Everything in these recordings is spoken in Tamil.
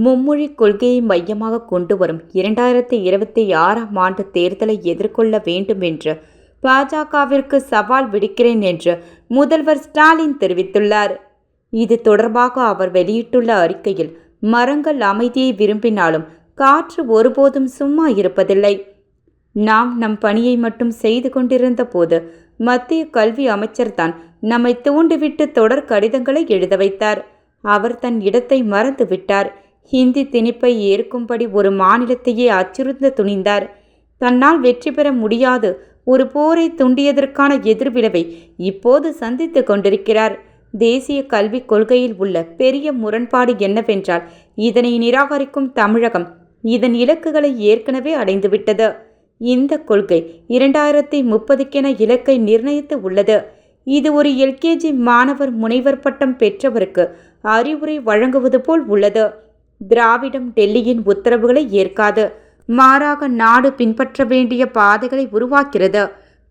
மும்மொழி கொள்கையை மையமாக கொண்டு வரும் 2026ஆம் ஆண்டு தேர்தலை எதிர்கொள்ள வேண்டும் என்று பாஜகவிற்கு சவால் விடுக்கிறேன் என்று முதல்வர் ஸ்டாலின் தெரிவித்துள்ளார். இது தொடர்பாக அவர் வெளியிட்டுள்ள அறிக்கையில், மரங்கள் அமைதியை விரும்பினாலும் காற்று ஒருபோதும் சும்மா இருப்பதில்லை. நாம் நம் பணியை மட்டும் செய்து கொண்டிருந்த போது மத்திய கல்வி அமைச்சர்தான் நம்மை தூண்டிவிட்டு தொடர் கடிதங்களை எழுத வைத்தார். அவர் தன் இடத்தை மறந்துவிட்டார். ஹிந்தி திணிப்பை ஏற்கும்படி ஒரு மாநிலத்தையே அச்சுறுத்த துணிந்தார். தன்னால் வெற்றி பெற முடியாது ஒரு போரை துண்டியதற்கான எதிர்விளைவை இப்போது சந்தித்து கொண்டிருக்கிறார். தேசிய கல்விக் கொள்கையில் உள்ள பெரிய முரண்பாடு என்னவென்றால், இதனை நிராகரிக்கும் தமிழகம் இதன் இலக்குகளை ஏற்கனவே அடைந்துவிட்டது. இந்த கொள்கை 2030 இலக்கை நிர்ணயித்து உள்ளது. இது ஒரு எல்கேஜி மாணவர் முனைவர் பட்டம் பெற்றவருக்கு அறிவுரை வழங்குவது போல் உள்ளது. திராவிடம் டெல்லியின் உத்தரவுகளை ஏற்காது, மாறாக நாடு பின்பற்ற வேண்டிய பாதைகளை உருவாக்கிறது.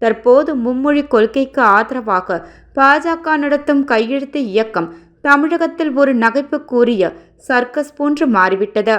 தற்போது மும்மொழி கொள்கைக்கு ஆதரவாக பாஜக நடத்தும் கையெழுத்து இயக்கம் தமிழகத்தில் ஒரு நகைப்புக்குரிய சர்க்கஸ் போன்று மாறிவிட்டது.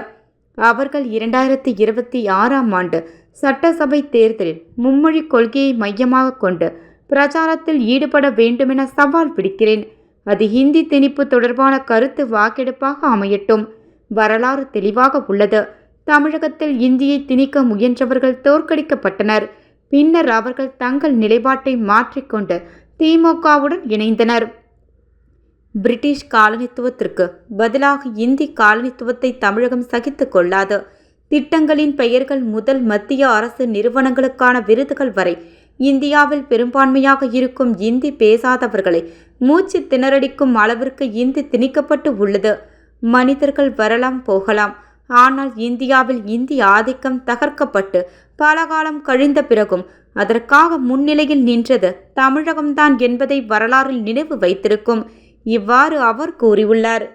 அவர்கள் 2026ஆம் ஆண்டு சட்டசபை தேர்தலில் மும்மொழி கொள்கையை மையமாக கொண்டு பிரச்சாரத்தில் ஈடுபட வேண்டுமென சவால் விடுக்கிறேன். அது ஹிந்தி திணிப்பு தொடர்பான கருத்து வாக்கெடுப்பாக அமையட்டும். வரலாறு தெளிவாக உள்ளது. தமிழகத்தில் இந்தியை திணிக்க முயன்றவர்கள் தோற்கடிக்கப்பட்டனர். பின்னர் அவர்கள் தங்கள் நிலைப்பாட்டை மாற்றிக்கொண்டு திமுகவுடன் இணைந்தனர். பிரிட்டிஷ் காலனித்துவத்திற்கு பதிலாக இந்தி காலனித்துவத்தை தமிழகம் சகித்து கொள்ளாது. திட்டங்களின் பெயர்கள் முதல் மத்திய அரசு நிறுவனங்களுக்கான விருதுகள் வரை இந்தியாவில் பெரும்பான்மையாக இருக்கும் இந்தி பேசாதவர்களை மூச்சு திணறடிக்கும் அளவிற்கு இந்தி திணிக்கப்பட்டு உள்ளது. மனிதர்கள் வரலாம் போகலாம், ஆனால் இந்தியாவில் இந்தி ஆதிக்கம் தகர்க்கப்பட்டு பல காலம் கழிந்த பிறகும் அதற்காக முன்னிலையில் நின்றது தமிழகம்தான் என்பதை வரலாறில் நினைவு வைத்திருக்கும். இவ்வாறு அவர் கூறியுள்ளார்.